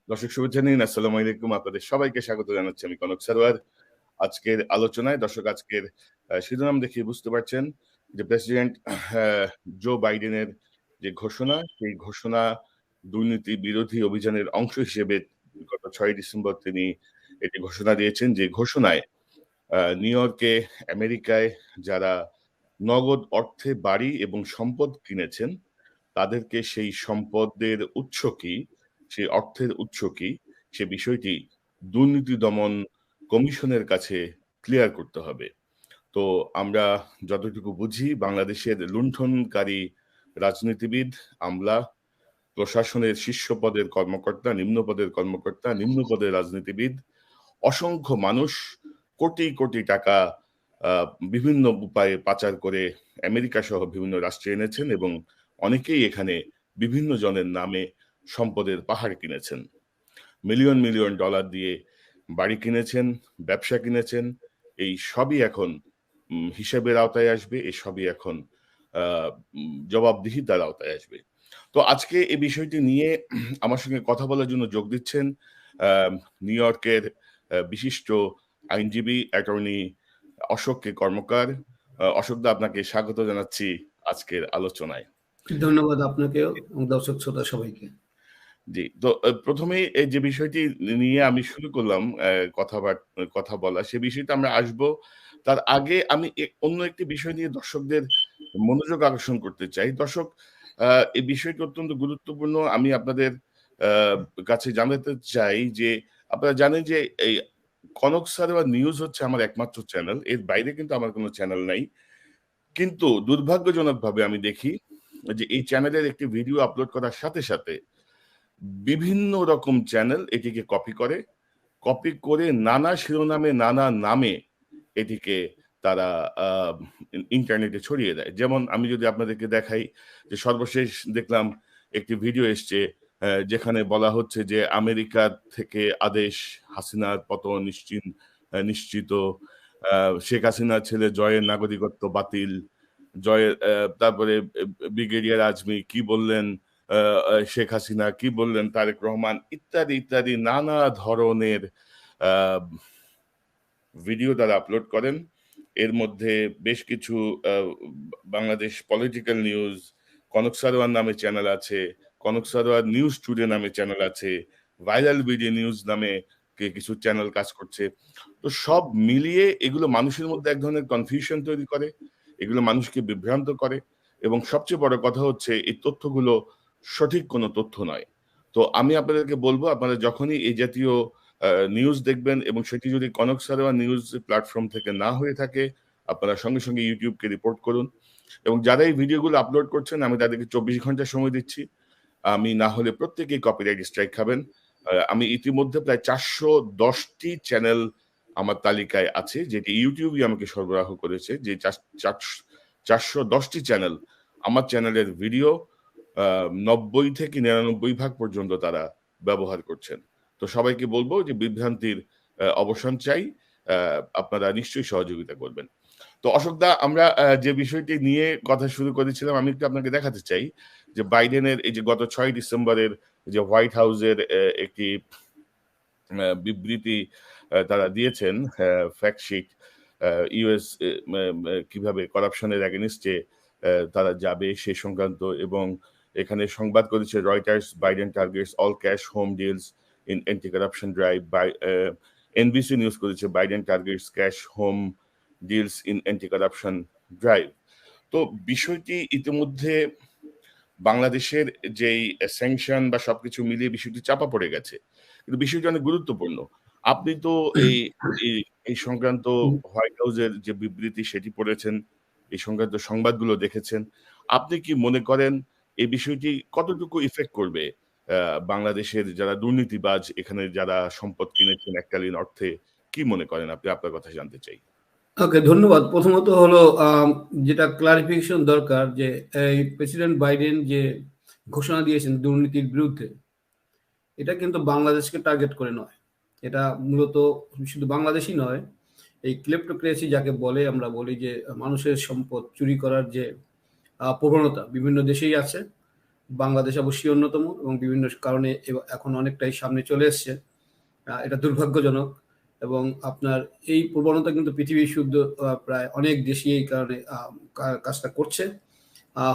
দর্শক শুভেচ্ছা নিন। আসসালামু আলাইকুম। আপনাদের সবাইকে স্বাগত জানাচ্ছি আমি কনক সারোয়ার। আজকের আলোচনায় আজকের শিরোনাম দেখে বুঝতে পারছেন যে প্রেসিডেন্ট জো বাইডেনের যে ঘোষণা, সেই ঘোষণা দুর্নীতি বিরোধী অভিযানের অংশ হিসেবে গত ৬ ডিসেম্বর তিনি এটি ঘোষণা দিয়েছেন। যে ঘোষণায় নিউ ইয়র্কে আমেরিকায় যারা নগদ অর্থে বাড়ি এবং সম্পদ কিনেছেন তাদেরকে সেই সম্পদের উৎস কি, সেই অর্থের উৎস কি, সে বিষয়টি দুর্নীতি দমন কমিশনের কাছে ক্লিয়ার করতে হবে। তো আমরা যতটুকু বুঝি বাংলাদেশের লুণ্ঠনকারী রাজনীতিবিদ, আমলা, প্রশাসনের শীর্ষ পদের কর্মকর্তা, নিম্ন পদের কর্মকর্তা, নিম্ন পদের রাজনীতিবিদ, অসংখ্য মানুষ কোটি কোটি টাকা বিভিন্ন উপায়ে পাচার করে আমেরিকা সহ বিভিন্ন রাষ্ট্রে এনেছেন এবং অনেকেই এখানে বিভিন্ন জনের নামে সম্পদের পাহাড় কিনেছেন। মিলিয়ন মিলিয়ন ডলার দিয়ে বাড়ি কিনেছেন, ব্যবসা কিনেছেন। এই সবই এখন হিসেবের আওতায় আসবে। এই সবই এখন জবাবদিহিতার আওতায় আসবে। তো আজকে এই বিষয়টি নিয়ে আমার সঙ্গে কথা বলার জন্য যোগ দিচ্ছেন নিউ ইয়র্কের বিশিষ্ট আইনজীবী অ্যাটর্নি অশোক কে কর্মকার। অশোক দা, আপনাকে স্বাগত জানাচ্ছি আজকের আলোচনায়। ধন্যবাদ আপনাকেও এবং দর্শক শ্রোতা সবাইকে। জি, তো প্রথমেই এই যে বিষয়টি নিয়ে আমি শুরু করলাম কথা বলা, সে বিষয়টা আমরা আসবো। তার আগে আমি অন্য একটি বিষয় নিয়ে দর্শকদের মনোযোগ আকর্ষণ করতে চাই। দর্শক, এই বিষয়টি অত্যন্ত গুরুত্বপূর্ণ। আমি আপনাদের কাছে জানাতে চাই যে আপনারা জানেন যে এই কনক সারোয়ার নিউজ হচ্ছে আমার একমাত্র চ্যানেল। এর বাইরে কিন্তু আমার কোনো চ্যানেল নাই। কিন্তু দুর্ভাগ্যজনকভাবে আমি দেখি যে এই চ্যানেলের একটি ভিডিও আপলোড করার সাথে সাথে বিভিন্ন রকম চ্যানেল এটিকে কপি করে নানা শিরোনামে নানা নামে এটিকে তারা ইন্টারনেটে ছড়িয়ে দেয়। যেমন আমি যদি আপনাদেরকে দেখাই যে সর্বশেষ দেখলাম একটি ভিডিও এসছে যেখানে বলা হচ্ছে যে আমেরিকা থেকে আদেশ, হাসিনার পতন নিশ্চিত, শেখ হাসিনার ছেলে জয়ের নাগরিকত্ব বাতিল, জয়ের তারপরে ব্রিগেডিয়ার আজমি কি বললেন, শেখ হাসিনা কি বললেন তারেক রহমান, ইত্যাদি ইত্যাদি নানা ধরনের ভিডিও তারা আপলোড করেন। এর মধ্যে বেশ কিছু বাংলাদেশ পলিটিক্যাল নিউজ, কনক সারোয়ার নামে চ্যানেল আছে, কনক সারোয়ার নিউজ টুডে নামে চ্যানেল আছে, ভাইরাল ভিডিও নিউজ নামে কিছু চ্যানেল কাজ করছে। তো সব মিলিয়ে এগুলো মানুষের মধ্যে এক ধরনের কনফিউশন তৈরি করে, এগুলো মানুষকে বিভ্রান্ত করে এবং সবচেয়ে বড় কথা হচ্ছে এই তথ্যগুলো সঠিক কোনো তথ্য নয়। তো আমি আপনাদেরকে বলবো, আপনারা যখনই এই জাতীয় নিউজ দেখবেন এবং সেটি যদি কনক সারোয়ার নিউজ প্ল্যাটফর্ম থেকে না হয়ে থাকে, আপনারা সঙ্গে সঙ্গে ইউটিউবকে রিপোর্ট করুন এবং যারা এই ভিডিওগুলো আপলোড করছেন আমি তাদেরকে 24 ঘন্টা সময় দিচ্ছি। আমি না হলে প্রত্যেকেই কপিরাইট স্ট্রাইক খাবেন। আমি ইতিমধ্যে প্রায় 410টি চ্যানেল আমার তালিকায় আছে, যেটি ইউটিউবই আমাকে সরবরাহ করেছে। যে 410টি চ্যানেল আমার চ্যানেলের ভিডিও 90 থেকে 99% পর্যন্ত তারা ব্যবহার করছেন। তো সবাইকে বলবো যে বিভ্রান্তির অবসান চাই, আপনারা নিশ্চয়ই সহযোগিতা করবেন। তো অশোক দা, আমরা যে বিষয়টি নিয়ে কথা শুরু করেছিলাম আমি একটু আপনাকে দেখাতে চাই যে বাইডেনের এই যে গত 6 ডিসেম্বরের যে হোয়াইট হাউসের একটি বিবৃতি তারা দিয়েছেন, ফ্যাক্টশিট, ইউএস কিভাবে করাপশনের এগেনিস্টে তারা যাবে সে সংক্রান্ত, এবং এখানে সংবাদ করেছে Reuters, Biden targets all cash home deals in anti corruption drive. NBC news করেছে Biden targets cash home deals in anti corruption drive. তো বিষয়টি ইতিমধ্যে বাংলাদেশের যেই স্যাংশন বা সবকিছু মিলিয়ে বিষয়টি চাপা পড়ে গেছে, কিন্তু বিষয়টি অনেক গুরুত্বপূর্ণ। আপনি তো এই সংক্রান্ত হোয়াইট হাউসের যে বিবৃতি সেটি পড়েছেন, এই সংক্রান্ত সংবাদগুলো দেখেছেন। আপনি কি মনে করেন এই বিষয়টি কতটুকু ইফেক্ট করবে বাংলাদেশের যারা দুর্নীতিবাজ, এখানে যারা সম্পদ কিনেছেন এককালীন অর্থে, কি মনে করেন আপনি? আপনার কথা জানতে চাই। ওকে, ধন্যবাদ। প্রথমত হলো যেটা ক্লারিফিকেশন দরকার যে এই প্রেসিডেন্ট বাইডেন যে ঘোষণা দিয়েছেন দুর্নীতির বিরুদ্ধে, এটা কিন্তু বাংলাদেশকে টার্গেট করে নয়। এটা মূলত শুধু বাংলাদেশই নয়, এই ক্লেপ্টোক্রেসি যাকে বলে, আমরা বলি যে মানুষের সম্পদ চুরি করার যে প্রবণতা বিভিন্ন দেশেই আছে। বাংলাদেশ অবশ্যই অন্যতম, এবং বিভিন্ন কারণে এখন অনেকটাই সামনে চলে এসছে। এটা দুর্ভাগ্যজনক, এবং আপনার এই প্রবণতা কিন্তু পৃথিবী শুদ্ধ প্রায় অনেক দেশই এই কারণে কাজটা করছে,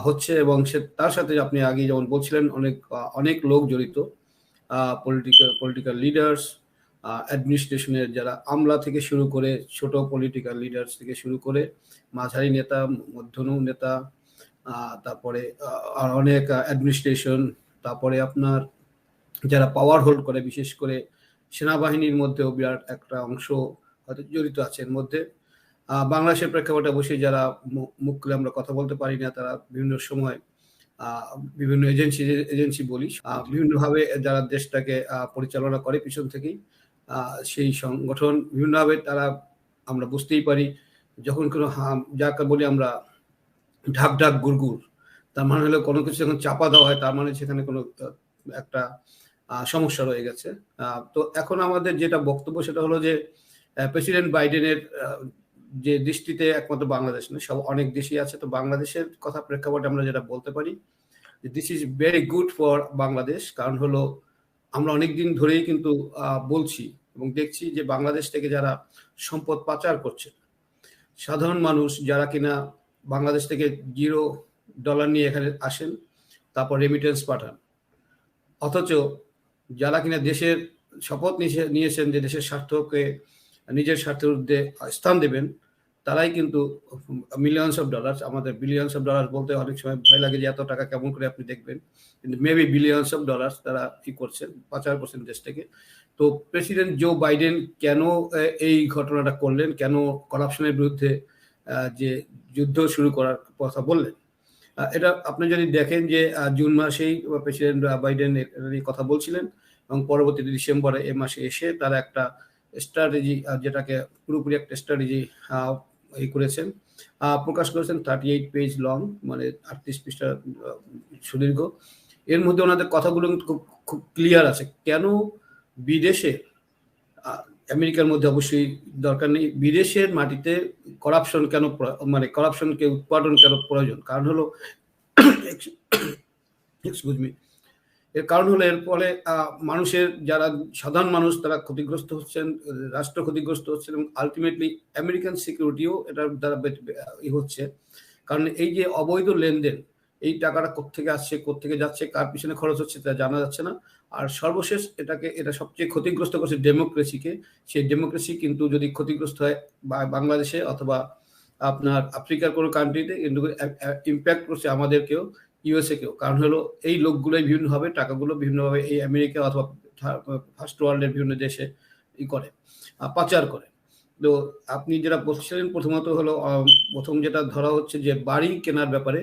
হচ্ছে, এবং তার সাথে আপনি আগে যেমন বলছিলেন অনেক লোক জড়িত, পলিটিক্যাল লিডার্স, অ্যাডমিনিস্ট্রেশনের যারা আমলা থেকে শুরু করে, ছোট পলিটিক্যাল লিডার্স থেকে শুরু করে মাঝারি নেতা, মধ্যম নেতা, তারপরে আর অনেক অ্যাডমিনিস্ট্রেশন, তারপরে আপনার যারা পাওয়ার হোল্ড করে, বিশেষ করে সেনাবাহিনীর মধ্যেও বিরাট একটা অংশ হয়তো জড়িত আছে এর মধ্যে। বাংলাদেশের প্রেক্ষাপটে অবশ্যই যারা মুখ খুলে আমরা কথা বলতে পারি না, তারা বিভিন্ন সময় বিভিন্ন এজেন্সি বলি, বিভিন্নভাবে যারা দেশটাকে পরিচালনা করে পিছন থেকেই, সেই সংগঠন বিভিন্নভাবে তারা, আমরা বুঝতেই পারি যখন কোনো যাকে বলি আমরা ঢাক ঢাক গুড়গুড়, তার মানে হলো কোনো কিছু যখন চাপা দেওয়া হয়, তার মানে সেখানে কোনো একটা সমস্যা রয়ে গেছে। তো এখন আমাদের যেটা বক্তব্য সেটা হলো যে প্রেসিডেন্ট বাইডেনের যে দৃষ্টিতে একমাত্র বাংলাদেশ নয়, সব অনেক দেশই আছে। তো বাংলাদেশের কথা প্রেক্ষাপটে আমরা যেটা বলতে পারি, this is very good for Bangladesh. কারণ হলো আমরা অনেকদিন ধরেই কিন্তু বলছি এবং দেখছি যে বাংলাদেশ থেকে যারা সম্পদ পাচার করছে, সাধারণ মানুষ যারা কিনা বাংলাদেশ থেকে $0 নিয়ে এখানে আসেন, তারপর রেমিটেন্স পাঠান, অথচ যারা কিনা দেশের শপথ নিয়েছেন যে দেশের স্বার্থকে নিজের স্বার্থের ঊর্ধ্বে স্থান দেবেন, তারাই কিন্তু মিলিয়নস অফ ডলার্স, আমাদের বিলিয়নস অফ ডলার বলতে অনেক সময় ভয় লাগে যে এত টাকা কেমন করে আপনি দেখবেন, কিন্তু মেবি বিলিয়নস অফ ডলার্স তারা কি করছেন, পাচার করছেন দেশ থেকে। তো প্রেসিডেন্ট জো বাইডেন কেন এই ঘটনাটা করলেন, কেন করাপশনের বিরুদ্ধে যে যুদ্ধ শুরু করার কথা বললেন, এটা আপনি যদি দেখেন যে জুন মাসেই প্রেসিডেন্ট বাইডেন কথা বলছিলেন, এবং পরবর্তীতে ডিসেম্বরে এই মাসে এসে তারা একটা স্ট্র্যাটেজি, যেটাকে পুরোপুরি একটা স্ট্র্যাটেজি করেছেন, প্রকাশ করেছেন, 38 পেজ লং, মানে 38 পৃষ্ঠা সুদীর্ঘ। এর মধ্যে ওনাদের কথাগুলো খুব ক্লিয়ার আছে, কেন বিদেশে, আমেরিকার মধ্যে অবশ্যই দরকার নেই, বিদেশের মাটিতে করাপশন কেন, মানে করাপশনকে উৎপাদন কেন প্রয়োজন। কারণ হলো এক্সকিউজ মি, এর কারণ হলো এর ফলে মানুষের, যারা সাধারণ মানুষ তারা ক্ষতিগ্রস্ত হচ্ছেন, রাষ্ট্র ক্ষতিগ্রস্ত হচ্ছেন, এবং আলটিমেটলি আমেরিকান সিকিউরিটিও এটার দ্বারা হচ্ছে। কারণ এই যে অবৈধ লেনদেন, এই টাকাটা কোত্থেকে আসছে, কোত্থেকে যাচ্ছে, কার পিছনে খরচ হচ্ছে তা জানা যাচ্ছে না। আর সর্বশেষ এটা সবচেয়ে ক্ষতিগ্রস্ত করছে ডেমোক্রেসিকে। সেই ডেমোক্রেসি কিন্তু যদি ক্ষতিগ্রস্ত হয় বাংলাদেশে অথবা আপনার আফ্রিকার কোনো কান্ট্রিতে, কিন্তু ইম্প্যাক্ট করছে আমাদেরকেও, ইউএসএ কেও। কারণ হলো এই লোকগুলোই বিভিন্নভাবে টাকাগুলো বিভিন্নভাবে এই আমেরিকা অথবা ফার্স্ট ওয়ার্ল্ডের বিভিন্ন দেশে করে, পাচার করে। তো আপনি যেটা বলছিলেন, প্রথমত হলো প্রথম যেটা ধরা হচ্ছে যে বাড়ি কেনার ব্যাপারে,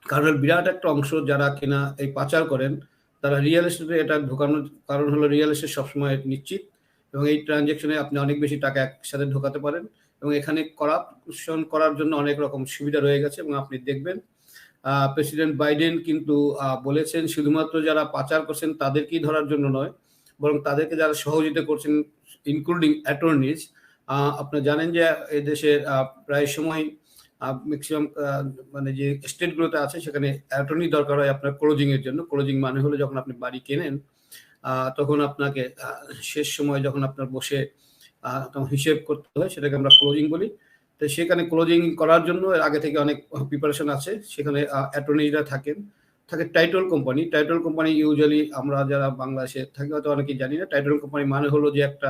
কারণ বিরাট একটা অংশ যারা কিনা এই পাচার করেন তারা রিয়েল এস্টেটে এটা ঢোকানোর কারণ হলো রিয়েল এস্টেট সবসময় নিশ্চিত, এবং এই ট্রানজ্যাকশনে আপনি অনেক বেশি টাকা একসাথে ঢোকাতে পারেন, এবং এখানে করাপশন করার জন্য অনেক রকম সুবিধা রয়ে গেছে। এবং আপনি দেখবেন প্রেসিডেন্ট বাইডেন কিন্তু বলেছেন শুধুমাত্র যারা পাচার করছেন তাদেরকেই ধরার জন্য নয়, বরং তাদেরকে যারা সহযোগিতা করছেন, ইনক্লুডিং অ্যাটর্নিজ। আপনারা জানেন যে এদেশের প্রায় সময় ম্যাক্সিমাম মানে যে স্টেটগুলোতে আছে সেখানে অ্যাটর্নি দরকার হয় আপনার ক্লোজিং এর জন্য। ক্লোজিং মানে হলো যখন আপনি বাড়ি কেনেন, তখন আপনাকে শেষ সময় যখন আপনার বসে তখন হিসেব করতে হয়, সেটাকে আমরা ক্লোজিং বলি। তো সেখানে ক্লোজিং করার জন্য আগে থেকে অনেক প্রিপারেশন আছে, সেখানে অ্যাটর্নিরা থাকে title company. Title company usually আমরা যারা বাংলাদেশে থাকি হয়তো অনেকেই জানি না, টাইটল কোম্পানি মানে হলো যে একটা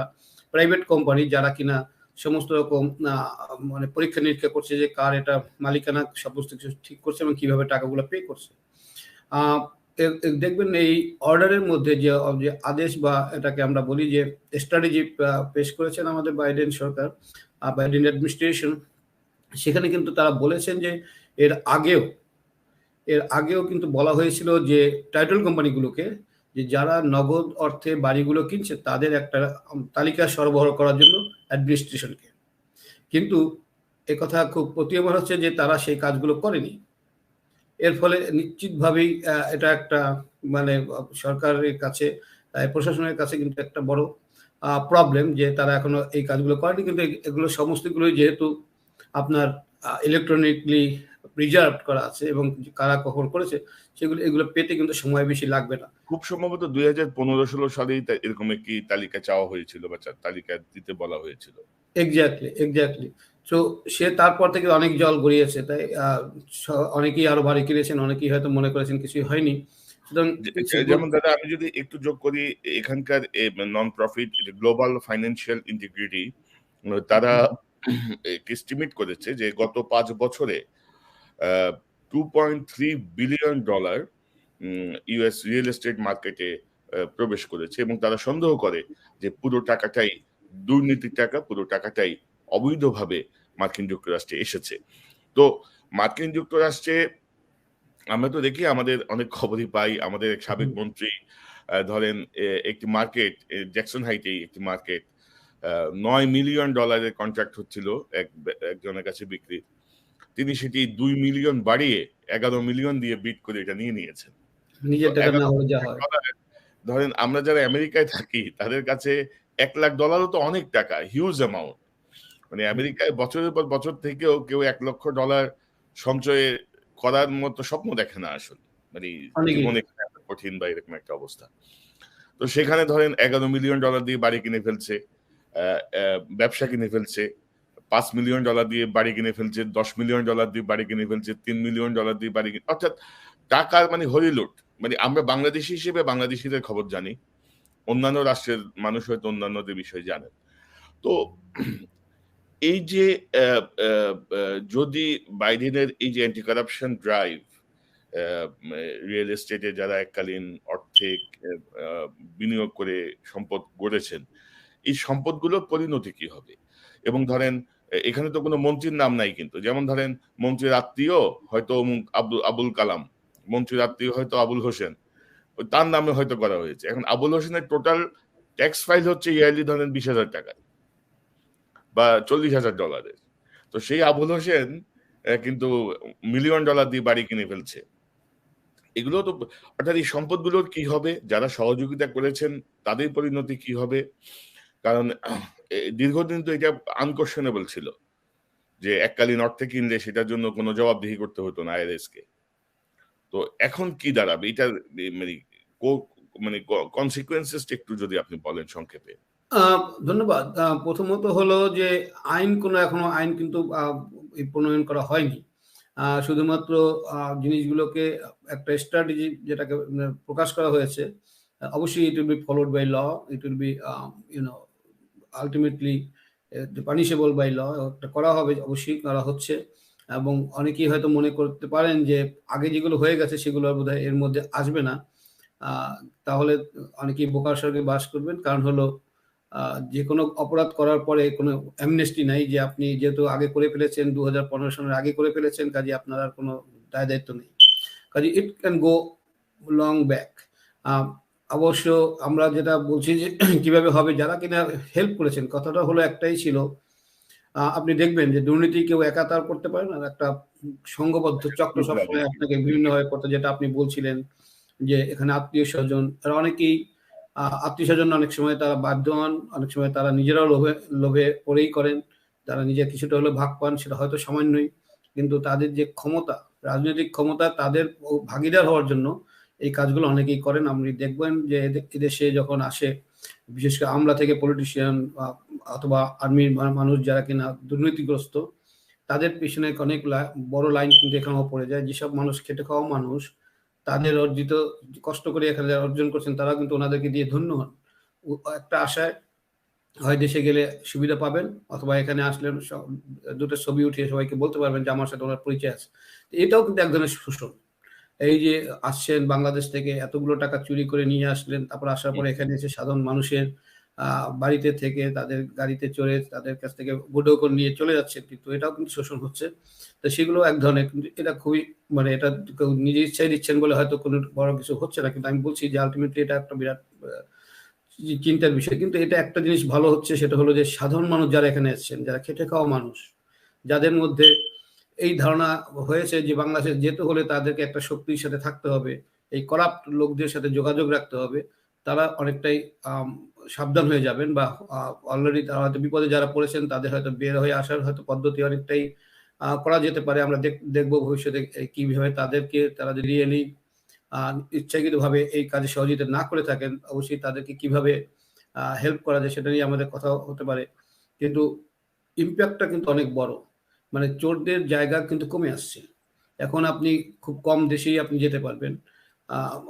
প্রাইভেট কোম্পানি যারা কিনা সমস্ত রকম মানে পরীক্ষা নিরীক্ষা করছে যে কার এটা মালিকানা, সমস্ত কিছু ঠিক করছে এবং কিভাবে টাকাগুলো পে করছে। দেখবেন এই অর্ডারের মধ্যে যে আদেশ বা এটাকে আমরা বলি যে স্ট্র্যাটেজি পেশ করেছেন আমাদের বাইডেন সরকার, বাইডেন অ্যাডমিনিস্ট্রেশন, সেখানে কিন্তু তারা বলেছেন যে এর আগেও কিন্তু বলা হয়েছিল যে টাইটল কোম্পানিগুলোকে যে যারা নগদ অর্থে বাড়িগুলো কিনছে তাদের একটা তালিকা সরবরাহ করার জন্য অ্যাডমিনিস্ট্রেশনকে। কিন্তু একথা খুব প্রতীয়মান হচ্ছে যে তারা সেই কাজগুলো করেনি। এর ফলে নিশ্চিতভাবেই এটা একটা মানে সরকারের কাছে, প্রশাসনের কাছে কিন্তু একটা বড় প্রবলেম যে তারা এখনো এই কাজগুলো করেনি। কিন্তু এগুলো সমস্তগুলোই যেহেতু আপনার ইলেকট্রনিকলি রিজার্ভ করা আছে এবং কারা কখন করেছে এগুলো পেতে কিন্তু সময় বেশি লাগবে না। খুব সম্ভবত 2015-16 সালেই এরকম একটি তালিকা চাওয়া হয়েছিল বা তালিকা দিতে বলা হয়েছিল। এক্স্যাক্টলি। তো সে তারপর থেকে অনেক জল গড়িয়েছে, তাই অনেকেই আরো বাড়ি কিনেছেন, অনেকেই হয়তো মনে করেছেন কিছুই হয়নি। সুতরাং যেমন দাদা আমি যদি একটু যোগ করি, এখানকার non profit global financial integrity তারা এস্টিমেট করেছে যে গত 5 বছরে $2.3 বিলিয়ন ইউএস রিয়েল এস্টেট মার্কেটে প্রবেশ করেছে এবং তারা সন্দেহ করে যে পুরো টাকাটাই দুর্নীতির টাকা, পুরো টাকাটাই অবৈধভাবে মার্কিন যুক্তরাষ্ট্রে এসেছে। তো মার্কিন যুক্তরাষ্ট্রে আমরা তো দেখি, আমাদের অনেক খবরই পাই, আমাদের এক সাবেক মন্ত্রী ধরেন একটি মার্কেট জ্যাকসন হাইটে একটি মার্কেট $9 মিলিয়ন কন্ট্রাক্ট হচ্ছিল একজনের কাছে বিক্রি, তিনি সেটি 2 মিলিয়ন বাড়িয়ে 11 মিলিয়ন দিয়ে বিট করে এটা নিয়ে নিয়েছেন। নিজের টাকা না হলে যা হয়। ধরেন আমরা যারা আমেরিকায় থাকি তাদের কাছে $1 লাখ তো অনেক টাকা, হিউজ অ্যামাউন্ট। মানে আমেরিকায় বছরের পর বছর থেকেও কেউ $1 লক্ষ সঞ্চয়ে করার মতো স্বপ্ন দেখে না আসলে, মানে জীবনে কঠিন বা এরকম একটা অবস্থা। তো সেখানে ধরেন $11 মিলিয়ন দিয়ে বাড়ি কিনে ফেলছে, ব্যবসা কিনে ফেলছে, $5 মিলিয়ন দিয়ে বাড়ি কিনে ফেলছে, $10 মিলিয়ন দিয়ে বাড়ি কিনে ফেলছে, $3 মিলিয়ন দিয়ে বাড়ি কিনে, অর্থাৎ টাকার মানে হরিলুট। মানে আমরা বাংলাদেশি হিসেবে বাংলাদেশিদের খবর জানি, অন্যান্য রাষ্ট্রের মানুষ হয়তো অন্যান্যদের বিষয় জানেন। তো এই যে যদি বাইডেনের এই যে অ্যান্টি কারাপশন ড্রাইভ, রিয়েল এস্টেটে যারা এককালীন অর্থে বিনিয়োগ করে সম্পদ গড়েছেন, এই সম্পদগুলোর পরিণতি কি হবে? এবং ধরেন এখানে তো কোনো মন্ত্রীর নাম নাই, কিন্তু যেমন ধরেন মন্ত্রীর আত্মীয় হয়তো আবুল কালাম, মন্ত্রীর আত্মীয় হয়তো আবুল হোসেন, তার নামে হয়তো করা হয়েছে। এখন আবুল হোসেনের টোটাল ট্যাক্স ফাইল হচ্ছে ইয়ারলি ধরেন $20,000 বা $40,000। তো সেই আবুল হোসেন কিন্তু $1 মিলিয়ন দিয়ে বাড়ি কিনে ফেলছে। এগুলো তো, অর্থাৎ এই সম্পদগুলোর কি হবে, যারা সহযোগিতা করেছেন তাদের পরিণতি কি হবে? কারণ দীর্ঘদিন তো এটা আনকোয়েশনেবল ছিল যে এককালীন অর্থে কিনলে সেটার জন্য কোনো জবাবদিহি করতে হতো না আইআরএস কে। তো এখন কি দাঁড়াবে এটার, মানে কনসিকুয়েন্সেস একটু যদি আপনি বলেন সংক্ষেপে। ধন্যবাদ। প্রথমত হলো যে এখনো আইন কিন্তু প্রণয়ন করা হয়নি। শুধুমাত্র জিনিসগুলোকে একটা স্ট্র্যাটেজি যেটাকে প্রকাশ করা হয়েছে। অবশ্যই it will be followed by law, it will be ultimately punishable by law. করা হবে, অবশ্যই করা হচ্ছে। এবং অনেকেই হয়তো মনে করতে পারেন যে আগে যেগুলো হয়ে গেছে সেগুলো বোধহয় এর মধ্যে আসবে না। তাহলে অনেকেই বোকার স্বর্গে বাস করবেন। কারণ হলো যে কোনো অপরাধ করার পরে কোনো অ্যামনেস্টি নাই, যে আপনি যেহেতু আগে করে ফেলেছেন, 2015 সালের আগে করে ফেলেছেন, কাজে আপনার আর কোনো দায় দায়িত্ব নেই। কাজে it can go long back. অবশ্য আমরা যেটা বলছি যে কিভাবে হবে, যারা কিনা হেল্প করেছেন, কথাটা হলো একটাই ছিল, আপনি দেখবেন যে দুর্নীতি কেউ একা তার করতে পারে না, একটা সংঘবদ্ধ চক্র সবসময় আপনাকে বিভিন্নভাবে করতে, যেটা আপনি বলছিলেন যে এখানে আত্মীয় স্বজন, অনেকেই আত্মীয় স্বজন অনেক সময় তারা বাধ্য হন, অনেক সময় তারা নিজেরাও লোভে পড়েই করেন, তারা নিজের কিছুটা হলে ভাগ পান, সেটা হয়তো সামান্যই, কিন্তু তাদের যে ক্ষমতা, রাজনৈতিক ক্ষমতা, তাদের ভাগিদার হওয়ার জন্য এই কাজগুলো অনেকেই করেন। আপনি দেখবেন যে এদেশে যখন আসে, বিশেষ করে আমলা থেকে পলিটিশিয়ান অথবা আর্মির মানুষ যারা কিনা দুর্নীতিগ্রস্ত, তাদের পিছনে অনেক বড় লাইন কিন্তু এখানেও পড়ে যায়। যেসব মানুষ খেটে খাওয়া মানুষ, তাদের অর্জিত কষ্ট করে এখানে যারা অর্জন করছেন, তারা কিন্তু ওনাদেরকে দিয়ে ধন্য হন একটা আশায়, হয় দেশে গেলে সুবিধা পাবেন, অথবা এখানে আসলে দুটো ছবি উঠিয়ে সবাইকে বলতে পারবেন যে আমার সাথে ওনার পরিচয় আছে। এটাও কিন্তু এক ধরনের শোষণ। এই যে আসছেন বাংলাদেশ থেকে, এতগুলো টাকা চুরি করে নিয়ে আসলেন, তারপর আসার পরে এখানে এসে সাধারণ মানুষের বাড়িতে থেকে তাদের গাড়িতে চড়ে তাদের কাছ থেকে বুডো করে নিয়ে চলে যাচ্ছে, কিন্তু এটাও কিন্তু শোষণ হচ্ছে। তো সেগুলো এক ধরনের, কিন্তু এটা খুবই, মানে এটা নিজের ইচ্ছায় দিচ্ছেন বলে হয়তো কোনো বড় কিছু হচ্ছে না, কিন্তু আমি বলছি যে আলটিমেটলি এটা একটা বিরাট চিন্তার বিষয়। কিন্তু এটা একটা জিনিস ভালো হচ্ছে, সেটা হলো যে সাধারণ মানুষ যারা এখানে এসেছেন, যারা খেটে খাওয়া মানুষ, যাদের মধ্যে এই ধারণা হয়েছে যে বাংলাদেশে যেতে হলে তাদেরকে একটা শক্তির সাথে থাকতে হবে, এই করাপ্ট লোকদের সাথে যোগাযোগ রাখতে হবে, তারা অনেকটাই সাবধান হয়ে যাবেন, বা অলরেডি তারা হয়তো বিপদে যারা পড়েছেন তাদের হয়তো বের হয়ে আসার হয়তো পদ্ধতি অনেকটাই করা যেতে পারে। আমরা দেখবো ভবিষ্যতে কিভাবে তাদেরকে, তারা যদি রিয়েলি ইচ্ছাকৃতভাবে এই কাজে সহযোগিতা না করে থাকেন, অবশ্যই তাদেরকে কিভাবে হেল্প করা যায় সেটা নিয়ে আমাদের কথা হতে পারে। কিন্তু ইম্প্যাক্টটা কিন্তু অনেক বড়, মানে চোরদের জায়গা কিন্তু কমে আসছে। এখন আপনি খুব কম দেশেই আপনি যেতে পারবেন।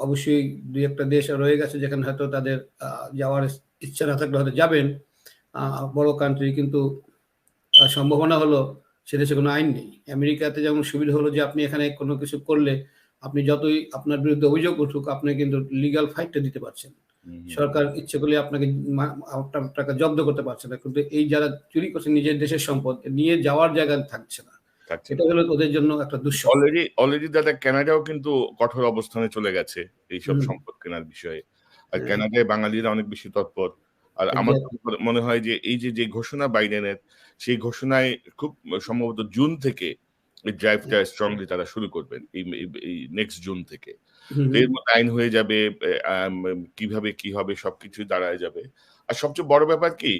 অবশ্যই দুই একটা দেশ রয়ে গেছে যেখানে হয়তো তাদের যাওয়ার ইচ্ছা না থাকলে হয়তো যাবেন, বড় কান্ট্রি, কিন্তু সম্ভাবনা হলো সে দেশে কোনো আইন নেই। আমেরিকাতে যেমন সুবিধা হলো যে আপনি এখানে কোনো কিছু করলে আপনি যতই আপনার বিরুদ্ধে অভিযোগ উঠুক, আপনি কিন্তু লিগাল ফাইটটা দিতে পারছেন। সরকার ইচ্ছে করলে আপনাকে আপনার টাকা জব্দ করতে পারছে না, কিন্তু এই যারা চুরি করছে নিজের দেশের সম্পদ নিয়ে যাওয়ার জায়গা থাকছে না। এটা হলো ওদের জন্য একটা দুঃসংবাদ। অলরেডি দাদা কানাডাও কিন্তু কঠোর অবস্থানে চলে গেছে এইসব সম্পদ কেনার বিষয়ে। আর কানাডায় বাঙালিরা অনেক বেশি তৎপর। আর আমার মনে হয় যে এই যে ঘোষণা বাইডেনের, সেই ঘোষণায় খুব সম্ভবত জুন থেকে এই ড্রাইভটা স্ট্রংলি তারা শুরু করবেন, এই নেক্সট জুন থেকে। এর মধ্যে আইন হয়ে যাবে, কিভাবে কি হবে সবকিছু দাঁড়ায় যাবে। আর সবচেয়ে বড় ব্যাপার কি,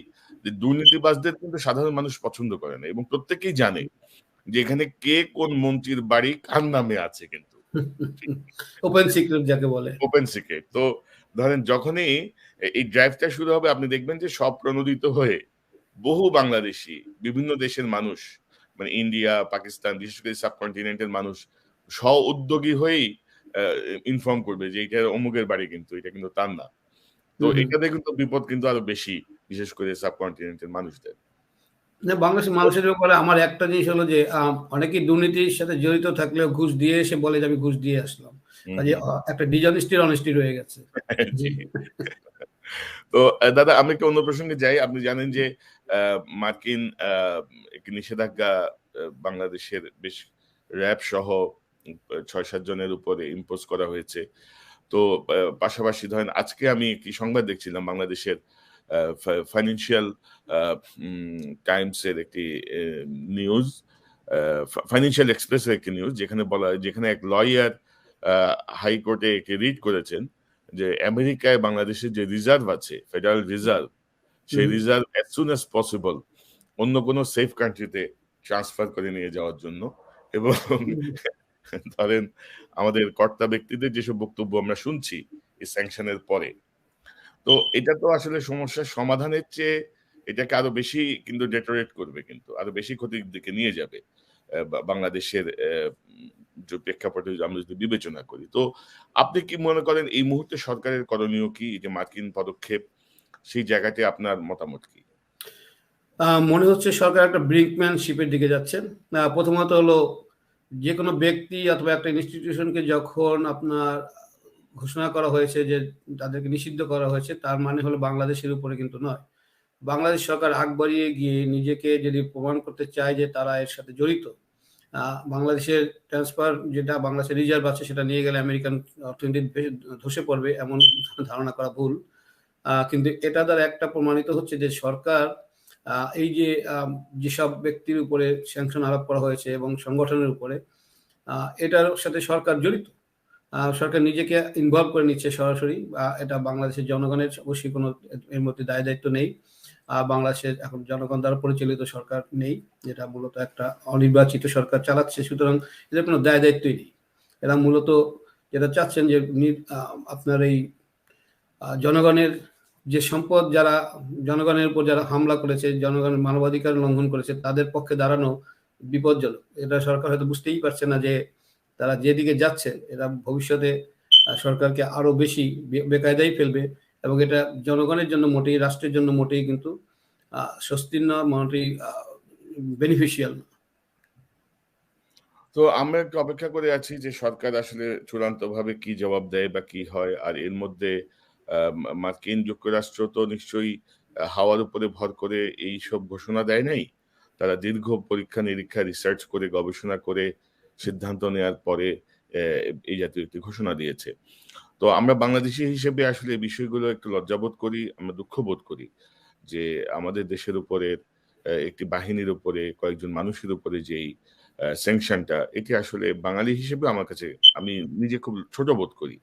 যে দুর্নীতিবাজদের কিন্তু সাধারণ মানুষ পছন্দ করে না, এবং প্রত্যেকেই জানে যে এখানে কে কোন মন্ত্রীর বাড়ি কার নামে আছে, কিন্তু ওপেন সিক্রেট যাকে বলে। Open secret. তো ধরেন যখনই এই ড্রাইভটা শুরু হবে, আপনি দেখবেন যে সব প্রণোদিত হয়ে বহু বাংলাদেশি, বিভিন্ন দেশের মানুষ, মানে ইন্ডিয়া, পাকিস্তান, বিশেষ করে সাবকন্টিনেন্টের মানুষ স্ব উদ্যোগী হয়েই ইনফর্ম করবে যে এটা অমুকের বাড়ি, কিন্তু এটা কিন্তু তার না। তো এটাতে কিন্তু বিপদ কিন্তু আরো বেশি, বিশেষ করে সাবকন্টিনেন্টের মানুষদের। বাংলাদেশের মানুষের ব্যাপারে আমার একটা জিনিস হলো যে অনেকেই দুর্নীতির সাথে জড়িত থাকলেও ঘুষ দিয়ে এসে বলে যে আমি ঘুষ দিয়ে আসলাম, কাজে একটা ডিসঅনেস্টি অনেস্টি রয়ে গেছে। তো দাদা, আমি একটা অন্য প্রসঙ্গে যাই। আপনি জানেন যে মার্কিন একটি নিষেধাজ্ঞা বাংলাদেশের বেশ র‍্যাব সহ ৬-৭ জনের উপরে ইম্পোজ করা হয়েছে। তো পাশাপাশি ধরেন আজকে আমি একটি সংবাদ দেখছিলাম, বাংলাদেশের ফাইন্যান্সিয়াল টাইমসের একটি নিউজ, ফাইন্যান্সিয়াল এক্সপ্রেসের একটি নিউজ, যেখানে বলা হয়, যেখানে এক লয়ার হাইকোর্টে একটি রিট করেছেন যে আমেরিকায় বাংলাদেশের যে রিজার্ভ আছে, ফেডারেল রিজার্ভ, সেই reserve as soon as possible অন্য কোনো সেফ কান্ট্রিতে ট্রান্সফার করে নিয়ে যাওয়ার জন্য। এবং ধরেন আমাদের কর্তা ব্যক্তিদের যেসব বক্তব্য আমরা শুনছি এই স্যাংশনের পরে, তো এটা তো আসলে সমস্যার সমাধানের চেয়ে এটাকে আরো বেশি কিন্তু ডেটোরেট করবে, কিন্তু আরো বেশি ক্ষতির দিকে নিয়ে যাবে বাংলাদেশের যে প্রেক্ষাপটে আমরা যদি বিবেচনা করি। তো আপনি কি মনে করেন এই মুহূর্তে সরকারের করণীয় কি, এই যে মার্কিন পদক্ষেপ, সেই জায়গাতে আপনার মতামত কি? মনে হচ্ছে সরকার একটা ব্রিঙ্কম্যানশিপের দিকে যাচ্ছেন। প্রথমত হলো যে কোনো ব্যক্তি অথবা একটা ইনস্টিটিউশনকে যখন আপনার ঘোষণা করা হয়েছে যে তাদেরকে নিষিদ্ধ করা হয়েছে, তার মানে হলো বাংলাদেশের উপরে কিন্তু নয়। বাংলাদেশ সরকার আগ বাড়িয়ে গিয়ে নিজেকে যদি প্রমাণ করতে চায় যে তারা এর সাথে জড়িত, বাংলাদেশের ট্রান্সফার যেটা বাংলাদেশের রিজার্ভ আছে সেটা নিয়ে গেলে আমেরিকান অর্থনীতি ধসে পড়বে, এমন ধারণা করা ভুল। কিন্তু এটা দ্বারা একটা প্রমাণিত হচ্ছে যে সরকার এই যে যেসব ব্যক্তির উপরে স্যাংশন আরোপ করা হয়েছে এবং সংগঠনের উপরে, এটার সাথে সরকার জড়িত। সরকার নিজেকে ইনভলভ করে নিচ্ছে সরাসরি। এটা বাংলাদেশের জনগণের অবশ্যই কোনো এর মধ্যে দায় দায়িত্ব নেই। বাংলাদেশের এখন জনগণ দ্বারা পরিচালিত সরকার নেই, যেটা মূলত একটা অনির্বাচিত সরকার চালাচ্ছে, সুতরাং এদের কোনো দায় দায়িত্বই নেই। এরা মূলত যেটা চাচ্ছেন যে আপনার এই জনগণের যে সম্পদ, যারা জনগণের উপর যারা হামলা করেছে, জনগণের মানবাধিকার লঙ্ঘন করেছে, তাদের পক্ষে দাঁড়ানো বিপজ্জনক। এটা সরকার হয়তো বুঝতেই পারছে না যে তারা যেদিকে যাচ্ছে এরা ভবিষ্যতে সরকারকে আরো বেশি বেকায়দায় ফেলবে, এবং এটা জনগণের জন্য মোটেই, রাষ্ট্রের জন্য মোটেই কিন্তু স্বস্তির না, মোটেই বেনিফিশিয়াল না। তো আমরা একটু অপেক্ষা করে আছি যে সরকার আসলে চূড়ান্তভাবে কি জবাব দেয় বা কি হয়। আর এর মধ্যে মার্কিন যুক্তরাষ্ট্র তো নিশ্চয়ই হাওয়ার উপরে ভর করে এই সব ঘোষণা দেয় নাই। তারা দীর্ঘ পরীক্ষা নিরীক্ষা, রিসার্চ করে, গবেষণা করে সিদ্ধান্ত নেওয়ার পরে এই জাতীয় একটি ঘোষণা দিয়েছে। তো আমরা বাংলাদেশি হিসেবে আসলে এই বিষয়গুলো একটু লজ্জাবোধ করি, আমরা দুঃখ বোধ করি যে আমাদের দেশের উপরে একটি বাহিনীর উপরে, কয়েকজন মানুষের উপরে যেই স্যাংশনটা, এটি আসলে বাঙালি হিসেবে আমার কাছে, আমি নিজে খুব ছোট বোধ করি।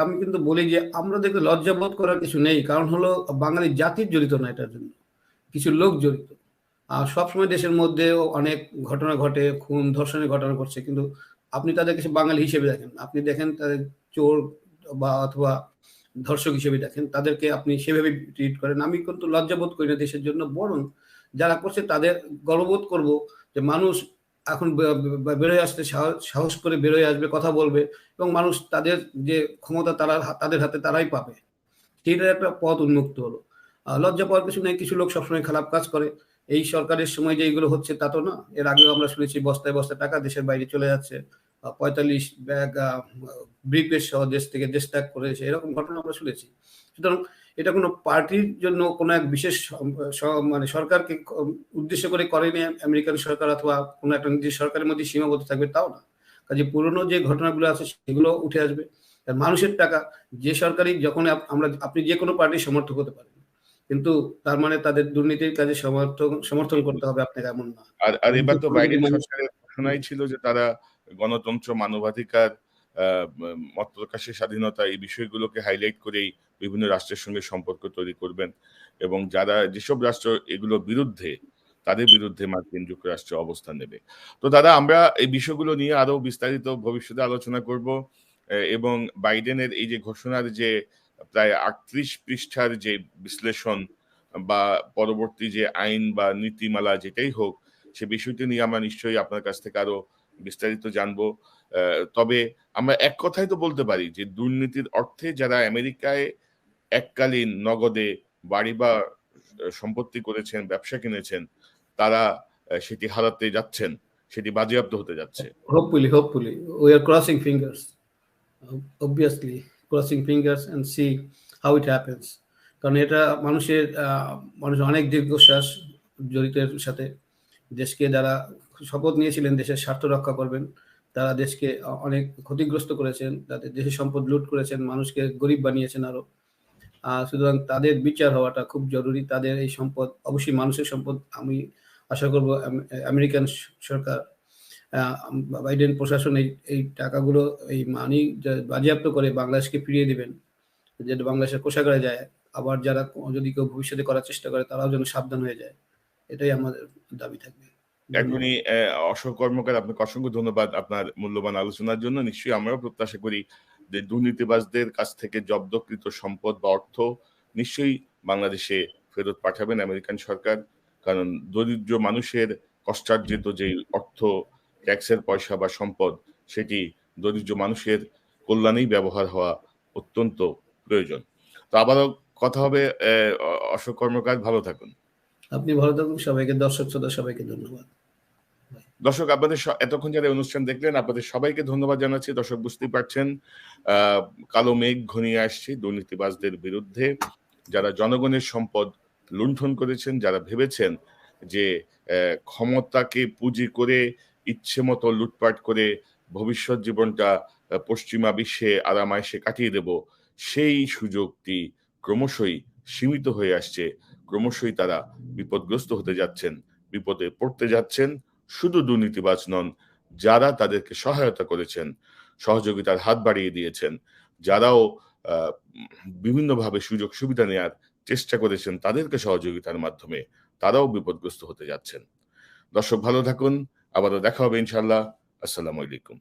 আমি কিন্তু বলি যে আমরা দেখতে লজ্জাবোধ করার কিছু নেই, কারণ হলো বাঙালি জাতির জড়িত না এটার জন্য, কিছু লোক জড়িত। সবসময় দেশের মধ্যে অনেক ঘটনা ঘটে, খুন ধর্ষণের ঘটনা ঘটছে, কিন্তু আপনি তাদেরকে বাঙালি হিসেবে দেখেন, আপনি দেখেন তাদের চোর বা অথবা ধর্ষক হিসেবে দেখেন, তাদেরকে আপনি সেভাবে ট্রিট করেন। আমি কিন্তু লজ্জাবোধ করি না দেশের জন্য, বরং যারা করছে তাদের গর্ববোধ করব যে মানুষ এখন বেরোয় আসতে সাহস করে বেরোয় আসবে, কথা বলবে, এবং মানুষ তাদের যে ক্ষমতা তারা তাদের হাতে তারাই পাবে, সেটার একটা পথ উন্মুক্ত হলো। লজ্জা পাওয়ার কিছু নেই, কিছু লোক সবসময় খারাপ কাজ করে, এই সরকারের সময় যে এইগুলো হচ্ছে তা তো না। এর আগেও আমরা শুনেছি বস্তায় বস্তায় টাকা দেশের বাইরে চলে যাচ্ছে, 45 ব্যাগ ব্রিফকেস সহ দেশ থেকে দেশ ত্যাগ করেছে, এরকম ঘটনা আমরা শুনেছি। সুতরাং এটা কোনো পার্টির জন্য কোনো এক বিশেষ মানে সরকারকে উদ্দেশ্য করে করেনি আমেরিকান সরকার, অথবা কোনো একটা নির্দিষ্ট সরকারের মধ্যে সীমাবদ্ধ থাকবে তাও না। কাজে পুরনো যে ঘটনাগুলো আছে সেগুলো উঠে আসবে। মানুষের টাকা যে সরকারি, যখন আপনি যে কোনো পার্টির সমর্থক হতে পারেন, কিন্তু তার মানে তাদের দুর্নীতির কাজে সমর্থন করতে হবে আপনাকে এমন না। আর এবার তো বাইডেন সরকারের ঘোষণাই ছিল যে তারা গণতন্ত্র, মানবাধিকার, মত প্রকাশের স্বাধীনতা, এই বিষয়গুলোকে হাইলাইট করেই বিভিন্ন রাষ্ট্রের সঙ্গে সম্পর্ক তৈরি করবেন, এবং যারা যেসব রাষ্ট্র এগুলোর বিরুদ্ধে, তাদের বিরুদ্ধে মার্কিন যুক্তরাষ্ট্র অবস্থান নেবে। তো দাদা, আমরা এই বিষয়গুলো নিয়ে আরো বিস্তারিত ভবিষ্যতে আলোচনা করব, এবং বাইডেনের এই যে ঘোষণার যে প্রায় 38 পৃষ্ঠার যে বিশ্লেষণ বা পরবর্তী যে আইন বা নীতিমালা যেটাই হোক, সে বিষয়টি নিয়ে আমরা নিশ্চয়ই আপনার কাছ থেকে আরো বিস্তারিত জানবো। তবে আমরা এক কথাই তো বলতে পারি যে দুর্নীতির অর্থে যারা আমেরিকায় এককালীন নগদে বাড়ি বা সম্পত্তি করেছেন, ব্যবসা কিনেছেন, তারা সেটি হারাতে যাচ্ছেন, সেটি বাজেয়াপ্ত হতে যাচ্ছে। Hopefully we are crossing fingers, obviously crossing fingers and see how it happens. কারণ এটা মানুষের অনেক দীর্ঘশ্বাস জড়িতের সাথে। দেশকে যারা শপথ নিয়েছিলেন দেশের স্বার্থ রক্ষা করবেন, তারা দেশকে অনেক ক্ষতিগ্রস্ত করেছেন, তাদের দেশের সম্পদ লুট করেছেন, মানুষকে গরিব বানিয়েছেন আরো। সুতরাং তাদের বিচার হওয়াটা খুব জরুরি। তাদের এই সম্পদ অবশ্যই মানুষের সম্পদ। আমি আশা করব আমেরিকান সরকার, বাইডেন প্রশাসন এই টাকাগুলো, এই মানি বাজেয়াপ্ত করে বাংলাদেশকে ফিরিয়ে দিবেন, যেটা বাংলাদেশের কোষাগারে যায়। আবার যারা যদি কেউ ভবিষ্যতে করার চেষ্টা করে তারাও যেন সাবধান হয়ে যায়, এটাই আমাদের দাবি থাকবে। এখনই অশোক কর্মকার, আপনাকে অসংখ্য ধন্যবাদ আপনার মূল্যবান আলোচনার জন্য। নিশ্চয়ই আমরাও প্রত্যাশা করি যে দুর্নীতিবাজদের কাছ থেকে জব্দকৃত সম্পদ বা অর্থ নিশ্চয়ই বাংলাদেশে ফেরত পাঠাবেন আমেরিকান সরকার, কারণ দরিদ্র মানুষের কষ্টার্জিত যে অর্থ, ট্যাক্সের পয়সা বা সম্পদ, সেটি দরিদ্র মানুষের কল্যাণেই ব্যবহার হওয়া অত্যন্ত প্রয়োজন। তো আবারও কথা হবে। অশোক কর্মকার, ভালো থাকুন। আপনি ভালো থাকুন। সবাইকে, দর্শক শ্রোতা সবাইকে ধন্যবাদ। দর্শক, আপনাদের এতক্ষণ যারা অনুষ্ঠান দেখলেন, আপনাদের সবাইকে ধন্যবাদ জানাচ্ছি। দর্শক, বুঝতেই পারছেন কালো মেঘ ঘনিয়ে আসছে দুর্নীতিবাজদের বিরুদ্ধে। যারা জনগণের সম্পদ লুণ্ঠন করেছেন, যারা ভেবেছেন যে ক্ষমতাকে পুঁজি করে ইচ্ছে মতো লুটপাট করে ভবিষ্যৎ জীবনটা পশ্চিমা বিশ্বে আরামায়েশে কাটিয়ে দেব, সেই সুযোগটি ক্রমশই সীমিত হয়ে আসছে। ক্রমশই তারা বিপদগ্রস্ত হতে যাচ্ছেন, বিপদে পড়তে যাচ্ছেন। শুধু দুর্নীতিবাজ নন, যারা তাদেরকে সহায়তা করেছেন, সহযোগিতার হাত বাড়িয়ে দিয়েছেন, যারাও বিভিন্নভাবে সুযোগ সুবিধা নেয়ার চেষ্টা করেছেন তাদেরকে সহযোগিতার মাধ্যমে, তারাও বিপদগ্রস্ত হতে যাচ্ছেন। দর্শক, ভালো থাকুন। আবারও দেখা হবে ইনশাআল্লাহ। আসসালামু আলাইকুম।